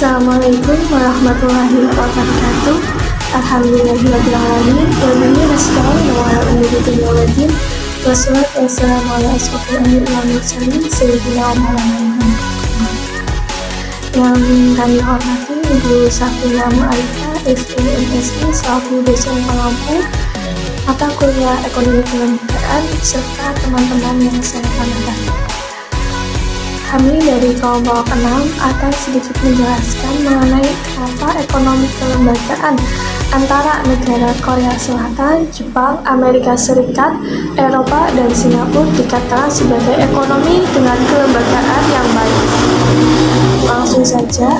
Assalamualaikum warahmatullahi wabarakatuh. Alhamdulillahirrahmanirrahim. Wabini nasta'inu ala umuri dunya wa din. Wassalatu wassalamu ala asyrofil anbiya'i wal mursalin sayyidina Muhammadin. Yang kami hormati Ibu Safina Mu'alifah, SMSI, selaku dosen pengampu mata kuliah ekonomi kelembagaan, serta teman-teman yang saya hormati. Kami dari kelompok 6 akan sedikit menjelaskan mengenai kenapa ekonomi kelembagaan antara negara Korea Selatan, Jepang, Amerika Serikat, Eropa, dan Singapura dikatakan sebagai ekonomi dengan kelembagaan yang baik. Langsung saja,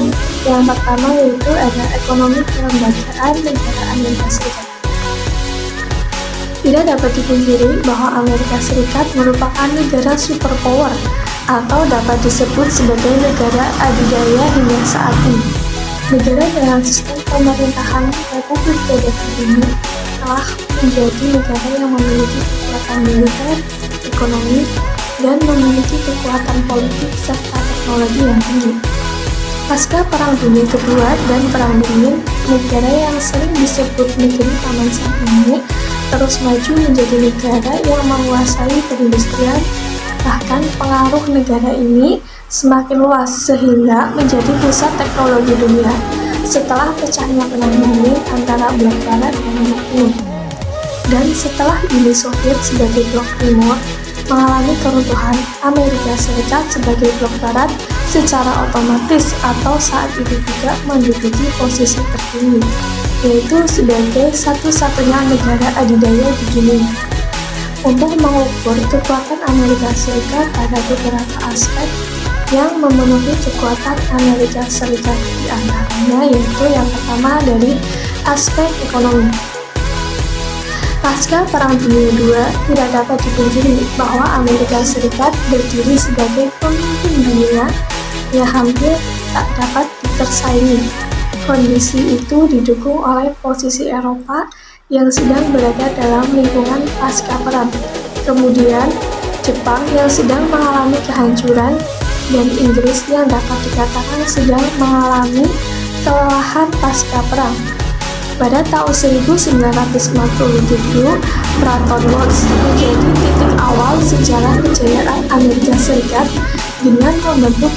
yang pertama yaitu ada ekonomi kelembagaan negara Amerika Serikat. Tidak dapat dipungkiri bahwa Amerika Serikat merupakan negara superpower atau dapat disebut sebagai negara adidaya hingga saat ini. Negara dengan sistem pemerintahan Republik Federal ini telah menjadi negara yang memiliki kekuatan militer, ekonomi, dan memiliki kekuatan politik serta teknologi yang tinggi. Pasca Perang Dunia Kedua dan Perang Dingin, negara yang sering disebut negeri Taman Sari ini terus maju menjadi negara yang menguasai perindustrian. Bahkan pengaruh negara ini semakin luas sehingga menjadi pusat teknologi dunia setelah pecahnya Perang Dingin antara blok barat dan blok timur. Dan setelah Uni Soviet sebagai blok timur mengalami keruntuhan, Amerika Serikat sebagai blok barat secara otomatis atau saat itu juga menduduki posisi tertinggi, yaitu sebagai satu-satunya negara adidaya di dunia. Untuk mengukur kekuatan Amerika Serikat pada beberapa aspek yang memenuhi kekuatan Amerika Serikat di antaranya yaitu yang pertama dari aspek ekonomi. Pasca Perang Dunia II, tidak dapat dipungkiri bahwa Amerika Serikat berdiri sebagai pemimpin dunia yang hampir tak dapat tersaingi. Kondisi itu didukung oleh posisi Eropa yang sedang berada dalam lingkungan pasca perang, kemudian Jepang yang sedang mengalami kehancuran, dan Inggris yang dapat dikatakan sedang mengalami kelelahan pasca perang. Pada tahun 1947, Bretton Woods menjadi titik awal sejarah kejayaan Amerika Serikat dengan membentuk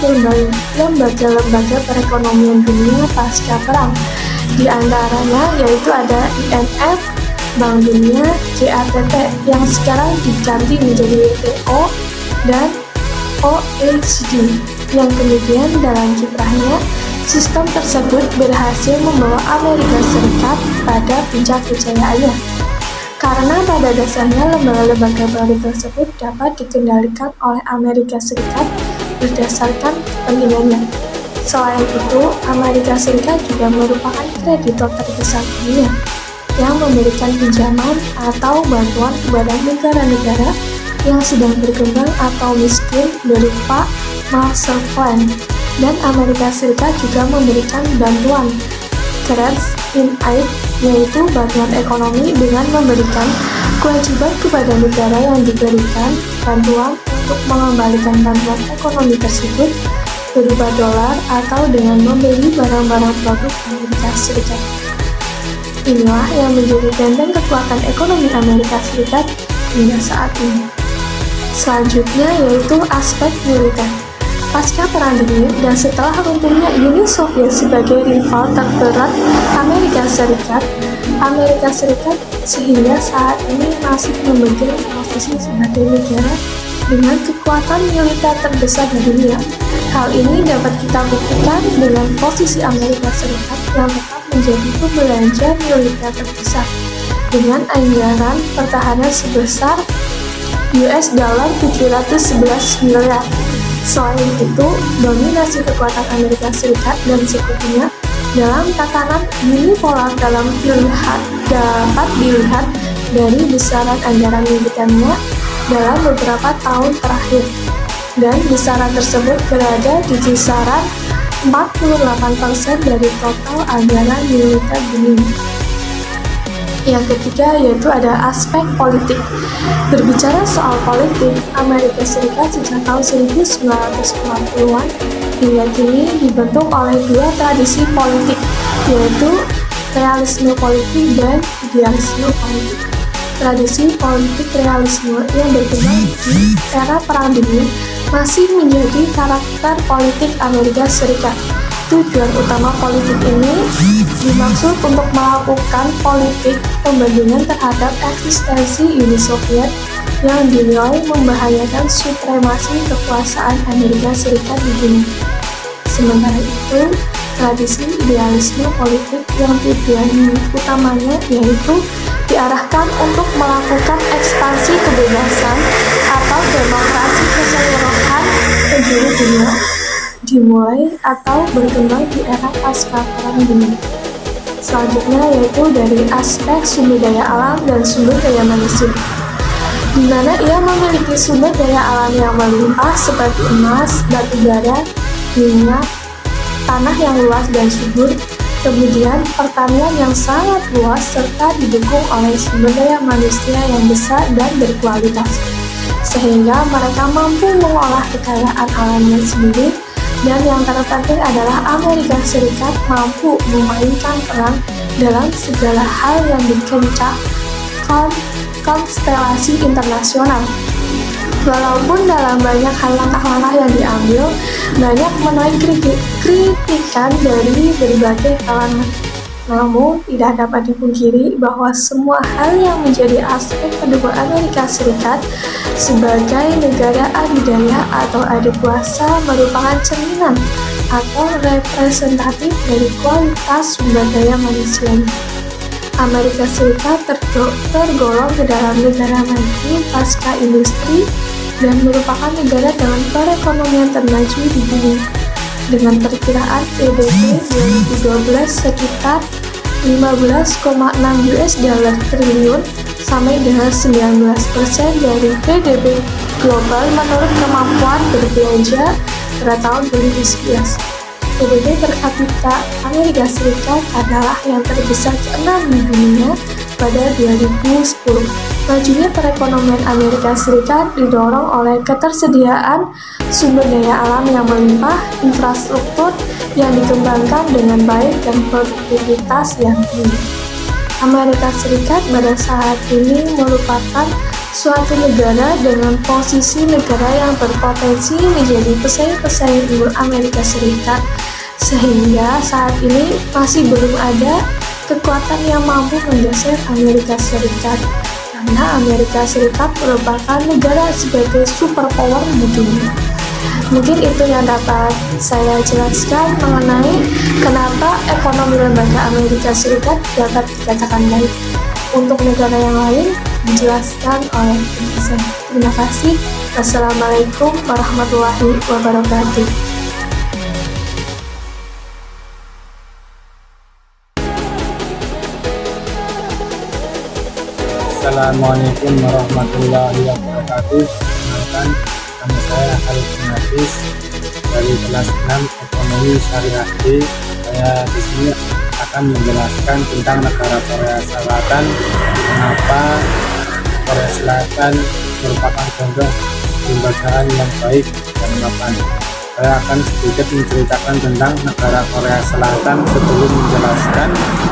lembaga-lembaga perekonomian dunia pasca perang. Di antaranya yaitu ada IMF, Bank Dunia, GATT yang sekarang diganti menjadi WTO, dan OECD yang kemudian dalam kiprahnya sistem tersebut berhasil membawa Amerika Serikat pada puncak kejayaannya. Karena pada dasarnya lembaga-lembaga baru tersebut dapat dikendalikan oleh Amerika Serikat berdasarkan kepentingannya. Selain itu, Amerika Serikat juga merupakan kreditor terbesar dunia yang memberikan pinjaman atau bantuan kepada negara-negara yang sedang berkembang atau miskin berupa Marshall Plan, dan Amerika Serikat juga memberikan bantuan Grants in Aid, yaitu bantuan ekonomi dengan memberikan kewajiban kepada negara yang diberikan bantuan untuk mengembalikan bantuan ekonomi tersebut berupa dolar atau dengan membeli barang-barang produk Amerika Serikat. Inilah yang menjadi benteng kekuatan ekonomi Amerika Serikat hingga saat ini. Selanjutnya yaitu aspek militer. Pasca Perang Dingin dan setelah runtuhnya Uni Soviet sebagai rival terberat Amerika Serikat sehingga saat ini masih memegang posisi sebagai negara dengan kekuatan militer terbesar di dunia. Hal ini dapat kita buktikan dengan posisi Amerika Serikat yang tetap menjadi pembelanja militer terbesar dengan anggaran pertahanan sebesar US$ 711 miliar. Selain itu, dominasi kekuatan Amerika Serikat dan sekutunya dalam tatanan unipolar dapat dilihat dari besaran anggaran militernya dalam beberapa tahun terakhir, dan besaran tersebut berada di kisaran 48% dari total anggaran militer dunia. Yang ketiga yaitu ada aspek politik. Berbicara soal politik, Amerika Serikat sejak tahun 1990-an hingga kini dibentuk oleh dua tradisi politik, yaitu realisme politik dan idealisme politik. Tradisi politik realisme yang berkembang di era Perang Dingin masih menjadi karakter politik Amerika Serikat. Tujuan utama politik ini dimaksud untuk melakukan politik pembandingan terhadap eksistensi Uni Soviet yang dinilai membahayakan supremasi kekuasaan Amerika Serikat di dunia. Sementara itu, tradisi idealisme politik yang tujuan utamanya yaitu diarahkan untuk melakukan ekspansi kebebasan atau demokrasi keseluruhan penjuru dunia, dimulai atau berkembang di era pasca Perang Dingin. Selanjutnya yaitu dari aspek sumber daya alam dan sumber daya manusia, di mana ia memiliki sumber daya alam yang melimpah seperti emas, batu bara, minyak, tanah yang luas dan subur, kemudian pertanian yang sangat luas serta didukung oleh sumber daya manusia yang besar dan berkualitas, sehingga mereka mampu mengolah kekayaan alamnya sendiri. Dan yang terpenting adalah Amerika Serikat mampu memainkan peran dalam segala hal yang dikencang konstelasi internasional. Walaupun dalam banyak hal langkah-langkah yang diambil, banyak menuai kritikan dari berbagai kalangan. Namun, tidak dapat dipungkiri bahwa semua hal yang menjadi aspek pendukung Amerika Serikat sebagai negara adidaya atau adikuasa merupakan cerminan atau representatif dari kualitas sumber daya manusianya. Amerika Serikat tergolong ke dalam negara maju pasca industri dan merupakan negara dengan perekonomian termaju di dunia, dengan perkiraan PDB 2012 sekitar 15,6 US dollar triliun sampai dengan 19% dari PDB global menurut kemampuan berbelanja pada tahun 2011. PDB per kapita Amerika Serikat adalah yang terbesar ke-6 di dunia pada 2010. Majunya perekonomian Amerika Serikat didorong oleh ketersediaan sumber daya alam yang melimpah, infrastruktur yang dikembangkan dengan baik, dan produktivitas yang tinggi. Amerika Serikat pada saat ini merupakan suatu negara dengan posisi negara yang berpotensi menjadi pesaing unggul Amerika Serikat, sehingga saat ini masih belum ada kekuatan yang mampu menggeser Amerika Serikat, karena Amerika Serikat merupakan negara sebagai superpower di dunia. Mungkin itu yang dapat saya jelaskan mengenai kenapa ekonomi lembaga Amerika Serikat dapat dikatakan baik. Untuk negara yang lain dijelaskan oleh saya. Terima kasih. Wassalamualaikum warahmatullahi wabarakatuh. Assalamualaikum warahmatullahi wabarakatuh. Perkenalkan, nama saya Harif Nafis dari kelas 6 Ekonomi Syariah B. Saya di sini akan menjelaskan tentang negara Korea Selatan, mengapa Korea Selatan merupakan contoh kelembagaan yang baik dan mapan. Saya akan sedikit menceritakan tentang negara Korea Selatan sebelum menjelaskan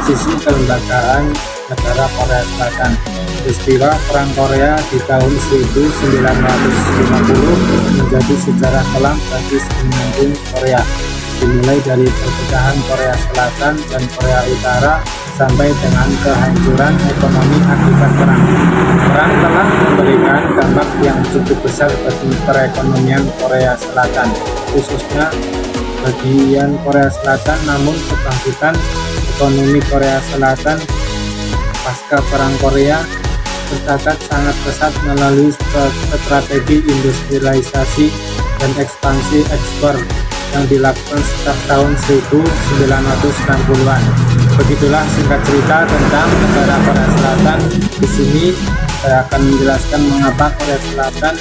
sisi kelembagaan negara Korea Selatan. Peristiwa Perang Korea di tahun 1950 menjadi sejarah kelam bagi semenanjung Korea, dimulai dari perpecahan Korea Selatan dan Korea Utara sampai dengan kehancuran ekonomi akibat perang. Perang telah memberikan dampak yang cukup besar bagi perekonomian Korea Selatan, khususnya bagian Korea Selatan. Namun kebangkitan ekonomi Korea Selatan pasca Perang Korea tercatat sangat pesat melalui strategi industrialisasi dan ekspansi ekspor yang dilakukan sejak tahun 1960-an. Begitulah singkat cerita tentang negara Korea Selatan. Di sini saya akan menjelaskan mengapa Korea Selatan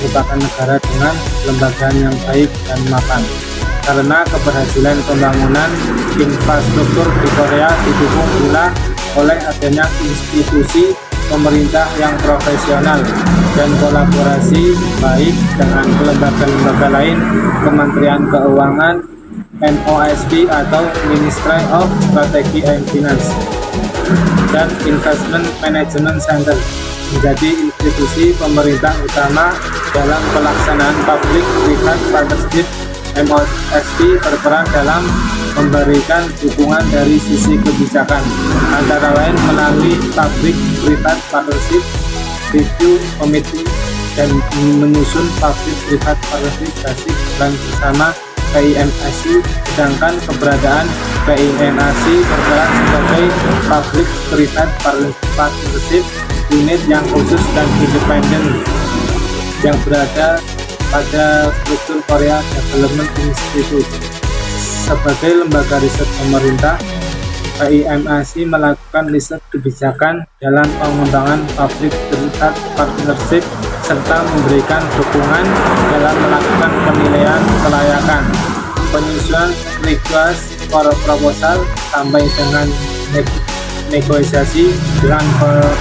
merupakan negara dengan kelembagaan yang baik dan mapan. Karena keberhasilan pembangunan infrastruktur di Korea didukung pula oleh adanya institusi pemerintah yang profesional dan kolaborasi baik dengan lembaga-lembaga lain, Kementerian Keuangan, MOSP atau Ministry of Strategy and Finance, dan Investment Management Center menjadi institusi pemerintah utama dalam pelaksanaan public-private partnership. MOSP berperan dalam memberikan dukungan dari sisi kebijakan, antara lain melalui public-private partnership review committee dan menyusun public-private partnership basic plan bersama PIMAC, sedangkan keberadaan PIMAC berperan sebagai public-private partnership unit yang khusus dan independen yang berada pada struktur Korea Development Institute. Sebagai lembaga riset pemerintah, PIMAC melakukan riset kebijakan dalam pengembangan public-private partnership serta memberikan dukungan dalam melakukan penilaian kelayakan, penyusunan request for proposal, sampai dengan negosiasi dengan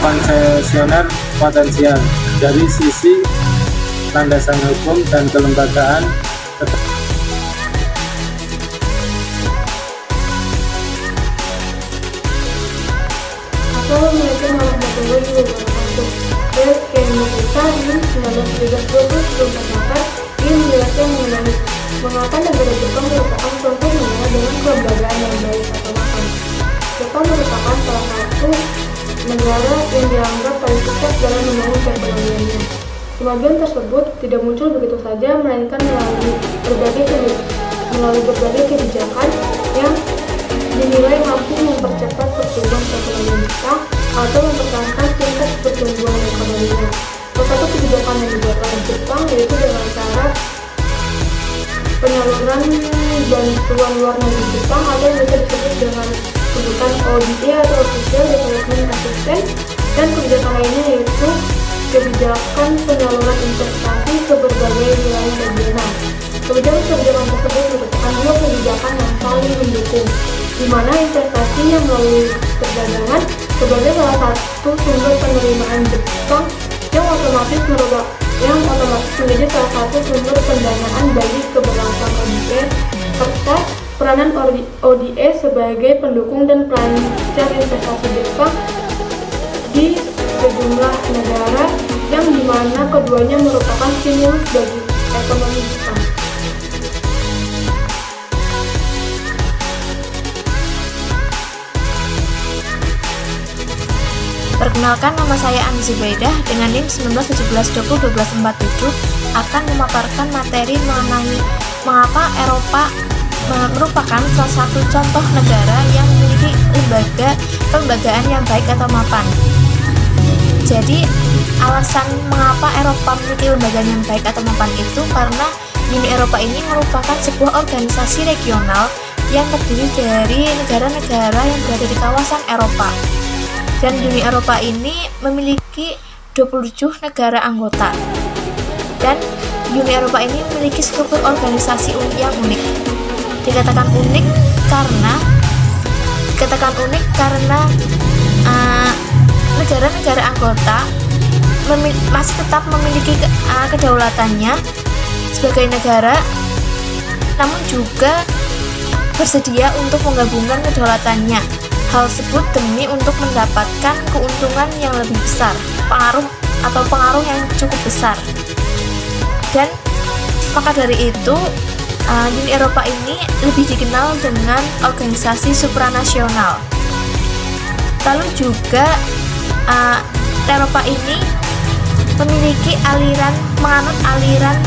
konsesioner potensial. Dari sisi landasan hukum dan kelembagaan, Assalamualaikum warahmatullahi wabarakatuh. Saya Kenny Nisa di 1913-2024 ingin menjelaskan mengenai mengapa negara Jepang merupakan contoh negara dengan kelembagaan yang baik atau mapan. Jepang merupakan salah satu negara yang dianggap paling sukses dalam membangun perekonomiannya. Kemajuan tersebut tidak muncul begitu saja, melainkan melalui berbagai kebijakan yang dinilai mampu mempercepat pertumbuhan perekonomian Jepang atau mempertahankan tingkat pertumbuhan ekonominya. Salah satu kebijakan yang dibuat oleh Jepang yaitu dengan cara penyaluran bantuan luar negeri Jepang atau yang bisa disebut dengan sebutan ODA atau Official Development Assistance, dan kebijakan lainnya yaitu kebijakan penyaluran investasi ke berbagai wilayah regional. Kebijakan tersebut merupakan dua kebijakan yang saling mendukung, di mana investasi yang melalui perdagangan sebagai salah satu sumber penerimaan Jepang yang otomatis menjadi salah satu sumber pendanaan bagi keberlangsungan ODA, serta peranan ODA sebagai pendukung dan pelancar investasi Jepang di sejumlah negara, yang dimana keduanya merupakan stimulus bagi ekonomi Jepang. Perkenalkan, nama saya Ani Zubaidah dengan NIM 1917-20-1247 akan memaparkan materi mengenai mengapa Eropa merupakan salah satu contoh negara yang memiliki kelembagaan yang baik atau mapan. Jadi, alasan mengapa Eropa memiliki lembaga yang baik atau mapan itu karena Uni Eropa ini merupakan sebuah organisasi regional yang terdiri dari negara-negara yang berada di kawasan Eropa. Dan Uni Eropa ini memiliki 27 negara anggota. Dan Uni Eropa ini memiliki struktur organisasi yang unik. Dikatakan unik karena negara-negara anggota masih tetap memiliki kedaulatannya sebagai negara, namun juga bersedia untuk menggabungkan kedaulatannya. Hal tersebut demi untuk mendapatkan keuntungan yang lebih besar, pengaruh yang cukup besar. Dan maka dari itu, Uni Eropa ini lebih dikenal dengan organisasi supranasional. Lalu juga Eropa ini memiliki menganut aliran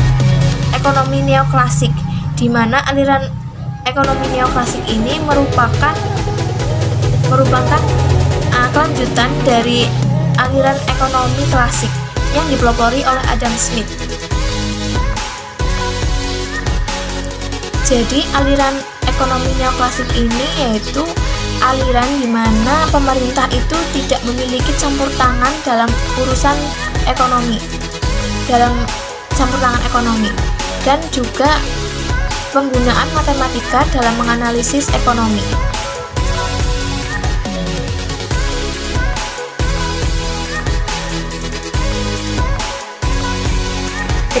ekonomi neoklasik, di mana aliran ekonomi neoklasik ini merupakan kelanjutan dari aliran ekonomi klasik yang dipelopori oleh Adam Smith. Jadi aliran ekonomi neoklasik ini yaitu aliran di mana pemerintah itu tidak memiliki campur tangan dalam urusan ekonomi, dan juga penggunaan matematika dalam menganalisis ekonomi.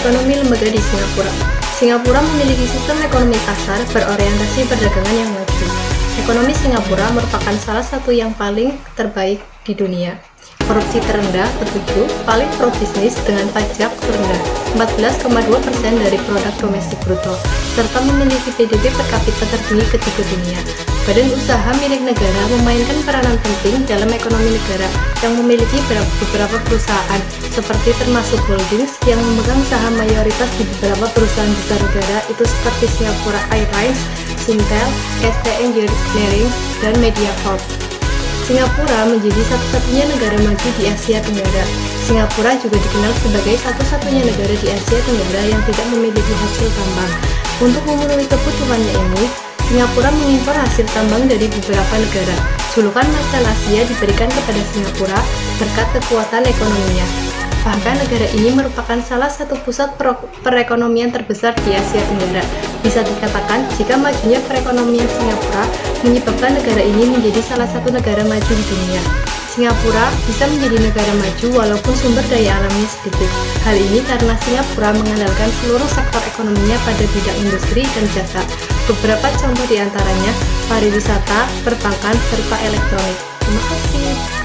ekonomi lembaga di Singapura. Singapura memiliki sistem ekonomi pasar berorientasi perdagangan yang maju. Ekonomi Singapura merupakan salah satu yang paling terbaik di dunia. Korupsi terendah ketujuh, paling pro-bisnis dengan pajak terendah 14,2% dari produk domestik bruto, serta memiliki PDB per kapita tertinggi ketiga dunia. Badan usaha milik negara memainkan peranan penting dalam ekonomi negara yang memiliki beberapa perusahaan, seperti termasuk holdings yang memegang saham mayoritas di beberapa perusahaan besar negara itu seperti Singapore Airlines, Singtel, ST Engineering, dan Mediacorp. Singapura menjadi satu-satunya negara maju di Asia Tenggara. Singapura juga dikenal sebagai satu-satunya negara di Asia Tenggara yang tidak memiliki hasil tambang. Untuk memenuhi kebutuhannya ini, Singapura mengimpor hasil tambang dari beberapa negara. Julukan Macan Asia diberikan kepada Singapura berkat kekuatan ekonominya. Bahkan negara ini merupakan salah satu pusat perekonomian terbesar di Asia Tenggara. Bisa dikatakan, jika majunya perekonomian Singapura menyebabkan negara ini menjadi salah satu negara maju di dunia. Singapura bisa menjadi negara maju walaupun sumber daya alamnya sedikit. Hal ini karena Singapura mengandalkan seluruh sektor ekonominya pada bidang industri dan jasa. Beberapa contoh diantaranya pariwisata, perbankan, serta elektronik. Terima kasih.